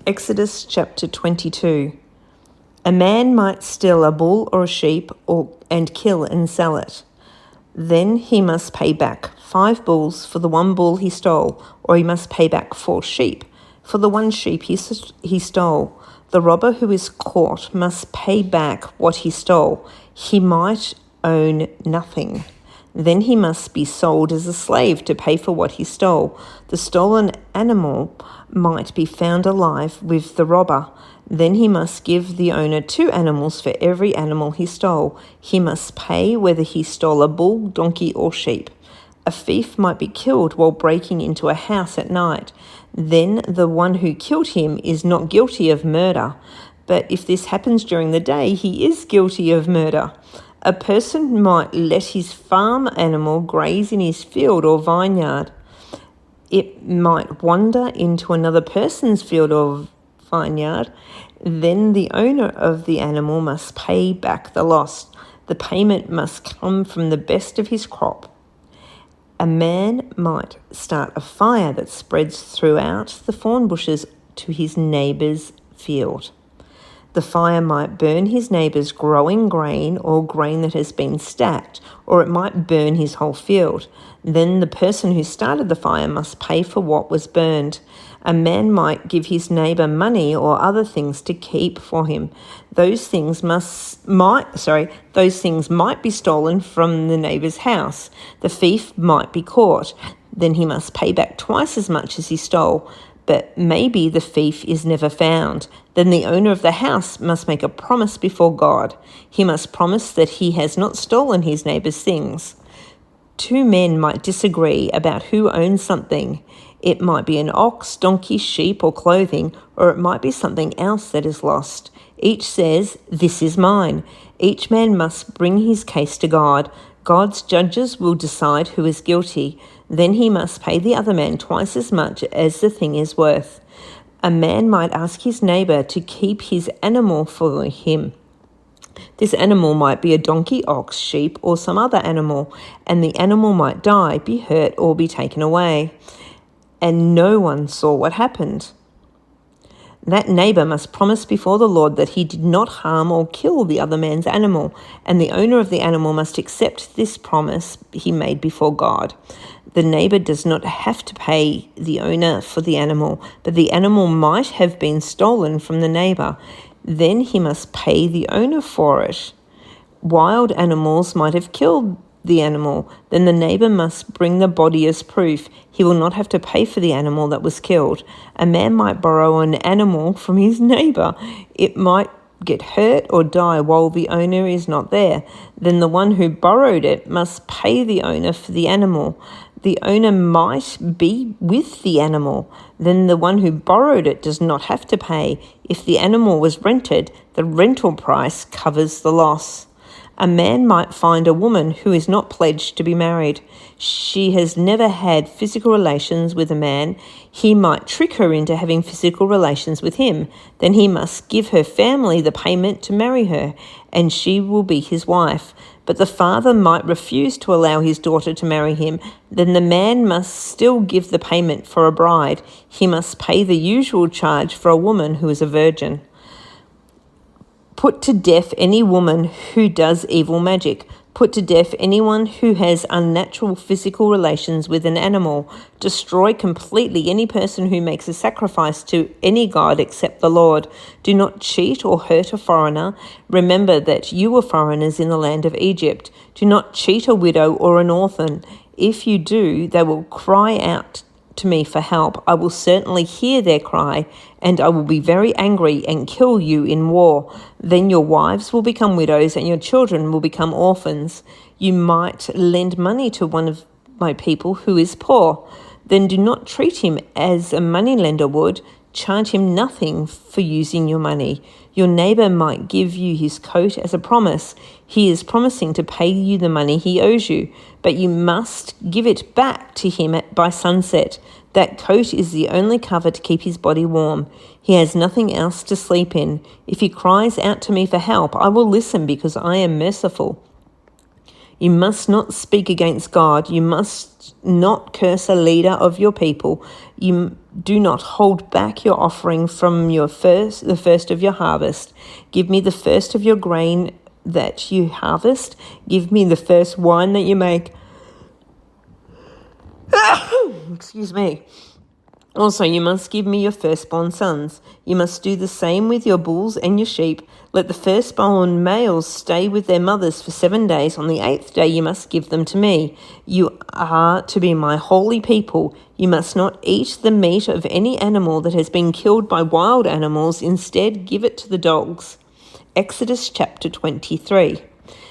Exodus chapter 22. A man might steal a bull or a sheep and kill and sell it. Then he must pay back 5 bulls for the 1 bull he stole, or he must pay back 4 sheep for the 1 sheep he stole. The robber who is caught must pay back what he stole. He might own nothing. Then he must be sold as a slave to pay for what he stole. The stolen animal might be found alive with the robber. Then he must give the owner 2 animals for every animal he stole. He must pay whether he stole a bull, donkey, or sheep. A thief might be killed while breaking into a house at night. Then the one who killed him is not guilty of murder. But if this happens during the day, he is guilty of murder. A person might let his farm animal graze in his field or vineyard. It might wander into another person's field or vineyard. Then the owner of the animal must pay back the loss. The payment must come from the best of his crop. A man might start a fire that spreads throughout the thorn bushes to his neighbour's field. The fire might burn his neighbour's growing grain or grain that has been stacked, or it might burn his whole field. Then the person who started the fire must pay for what was burned. A man might give his neighbour money or other things to keep for him. Those things might be stolen from the neighbour's house. The thief might be caught. Then he must pay back twice as much as he stole. But maybe the thief is never found. Then the owner of the house must make a promise before God. He must promise that he has not stolen his neighbour's things. 2 men might disagree about who owns something. It might be an ox, donkey, sheep, or clothing, or it might be something else that is lost. Each says, "This is mine." Each man must bring his case to God. God's judges will decide who is guilty. Then he must pay the other man twice as much as the thing is worth. A man might ask his neighbour to keep his animal for him. This animal might be a donkey, ox, sheep, or some other animal, and the animal might die, be hurt, or be taken away. And no one saw what happened. That neighbour must promise before the Lord that he did not harm or kill the other man's animal, and the owner of the animal must accept this promise he made before God. The neighbour does not have to pay the owner for the animal, but the animal might have been stolen from the neighbour. Then he must pay the owner for it. Wild animals might have killed the animal. Then the neighbour must bring the body as proof. He will not have to pay for the animal that was killed. A man might borrow an animal from his neighbour. It might get hurt or die while the owner is not there. Then the one who borrowed it must pay the owner for the animal. The owner might be with the animal. Then the one who borrowed it does not have to pay. If the animal was rented, the rental price covers the loss. A man might find a woman who is not pledged to be married. She has never had physical relations with a man. He might trick her into having physical relations with him. Then he must give her family the payment to marry her, and she will be his wife. But the father might refuse to allow his daughter to marry him. Then the man must still give the payment for a bride. He must pay the usual charge for a woman who is a virgin. Put to death any woman who does evil magic. Put to death anyone who has unnatural physical relations with an animal. Destroy completely any person who makes a sacrifice to any god except the Lord. Do not cheat or hurt a foreigner. Remember that you were foreigners in the land of Egypt. Do not cheat a widow or an orphan. If you do, they will cry out to me for help. I will certainly hear their cry, and I will be very angry and kill you in war. Then your wives will become widows and your children will become orphans. You might lend money to one of my people who is poor. Then do not treat him as a moneylender would. Charge him nothing for using your money. Your neighbour might give you his coat as a promise. He is promising to pay you the money he owes you, but you must give it back to him by sunset. That coat is the only cover to keep his body warm. He has nothing else to sleep in. If he cries out to me for help, I will listen because I am merciful. You must not speak against God. You must not curse a leader of your people. You do not hold back your offering from the first of your harvest. Give me the first of your grain that you harvest. Give me the first wine that you make. Excuse me. Also, you must give me your firstborn sons. You must do the same with your bulls and your sheep. Let the firstborn males stay with their mothers for 7 days. On the 8th day you must give them to me. You are to be my holy people. You must not eat the meat of any animal that has been killed by wild animals. Instead, give it to the dogs. Exodus chapter 23.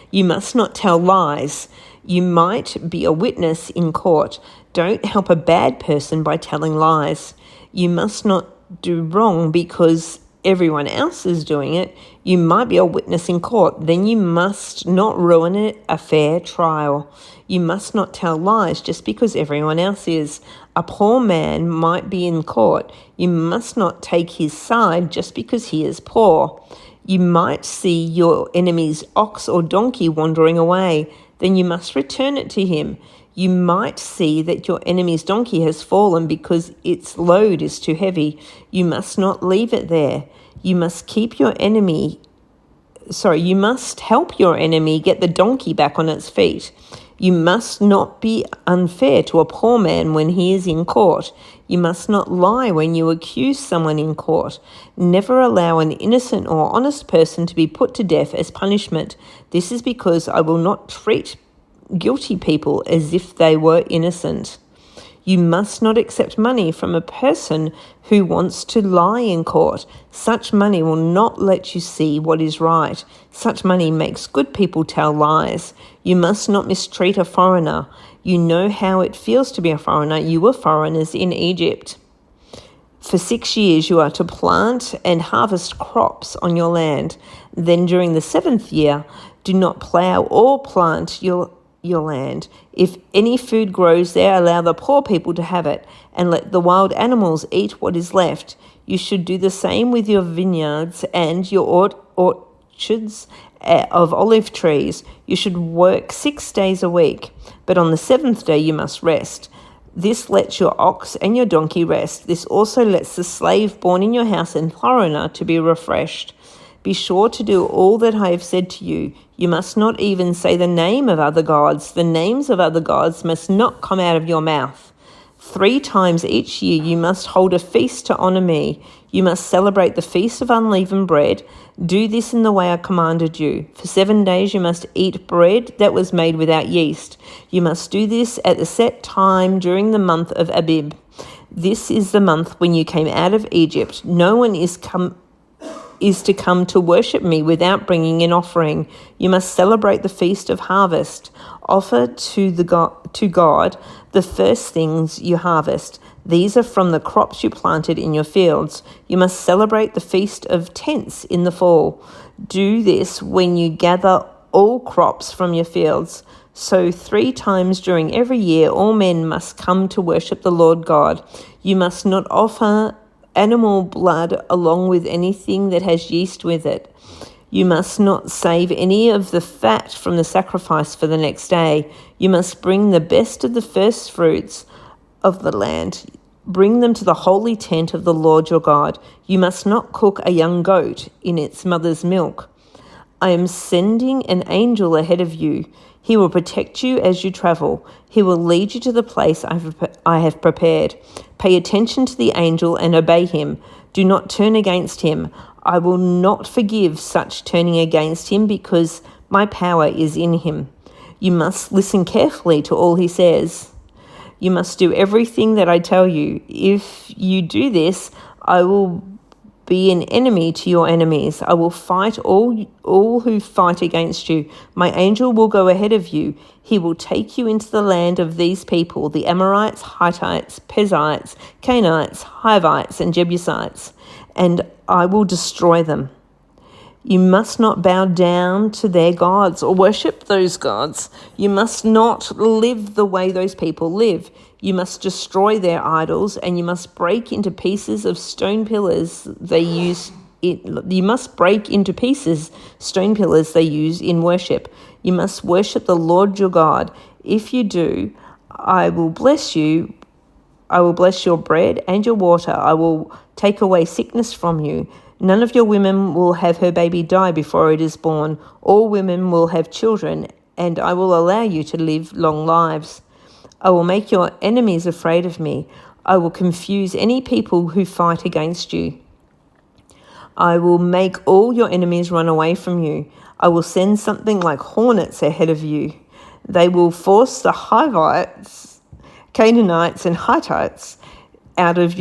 You must not tell lies. You might be a witness in court. Don't help a bad person by telling lies. You must not do wrong because everyone else is doing it. You might be a witness in court. Then you must not ruin a fair trial. You must not tell lies just because everyone else is. A poor man might be in court. You must not take his side just because he is poor. You might see your enemy's ox or donkey wandering away. Then you must return it to him. You might see that your enemy's donkey has fallen because its load is too heavy. You must not leave it there. You must help your enemy get the donkey back on its feet. You must not be unfair to a poor man when he is in court. You must not lie when you accuse someone in court. Never allow an innocent or honest person to be put to death as punishment. This is because I will not treat guilty people as if they were innocent. You must not accept money from a person who wants to lie in court. Such money will not let you see what is right. Such money makes good people tell lies. You must not mistreat a foreigner. You know how it feels to be a foreigner. You were foreigners in Egypt. For 6 years you are to plant and harvest crops on your land. Then during the 7th year, do not plow or plant your land. If any food grows there, allow the poor people to have it, and let the wild animals eat what is left. You should do the same with your vineyards and your orchards of olive trees. You should work 6 days a week, but on the 7th day you must rest. This lets your ox and your donkey rest. This also lets the slave born in your house and foreigner to be refreshed. Be sure to do all that I have said to you. You must not even say the name of other gods. The names of other gods must not come out of your mouth. 3 times each year you must hold a feast to honor me. You must celebrate the Feast of Unleavened Bread. Do this in the way I commanded you. For 7 days you must eat bread that was made without yeast. You must do this at the set time during the month of Abib. This is the month when you came out of Egypt. No one is to come to worship me without bringing an offering. You must celebrate the Feast of Harvest. Offer to God the first things you harvest. These are from the crops you planted in your fields. You must celebrate the Feast of Tents in the fall. Do this when you gather all crops from your fields. So 3 times during every year, all men must come to worship the Lord God. You must not offer animal blood along with anything that has yeast with it. You must not save any of the fat from the sacrifice for the next day. You must bring the best of the first fruits of the land. Bring them to the holy tent of the Lord your God. You must not cook a young goat in its mother's milk. I am sending an angel ahead of you. He will protect you as you travel. He will lead you to the place I have prepared. Pay attention to the angel and obey him. Do not turn against him. I will not forgive such turning against him because my power is in him. You must listen carefully to all he says. You must do everything that I tell you. If you do this, I will be an enemy to your enemies. I will fight all who fight against you. My angel will go ahead of you. He will take you into the land of these people, the Amorites, Hittites, Perizzites, Canaanites, Hivites, and Jebusites, and I will destroy them. You must not bow down to their gods or worship those gods. You must not live the way those people live. You must destroy their idols, and you must break into pieces of stone pillars they use. You must break into pieces stone pillars they use in worship. You must worship the Lord your God. If you do, I will bless you. I will bless your bread and your water. I will take away sickness from you. None of your women will have her baby die before it is born. All women will have children, and I will allow you to live long lives. I will make your enemies afraid of me. I will confuse any people who fight against you. I will make all your enemies run away from you. I will send something like hornets ahead of you. They will force the Hivites, Canaanites, and Hittites out of your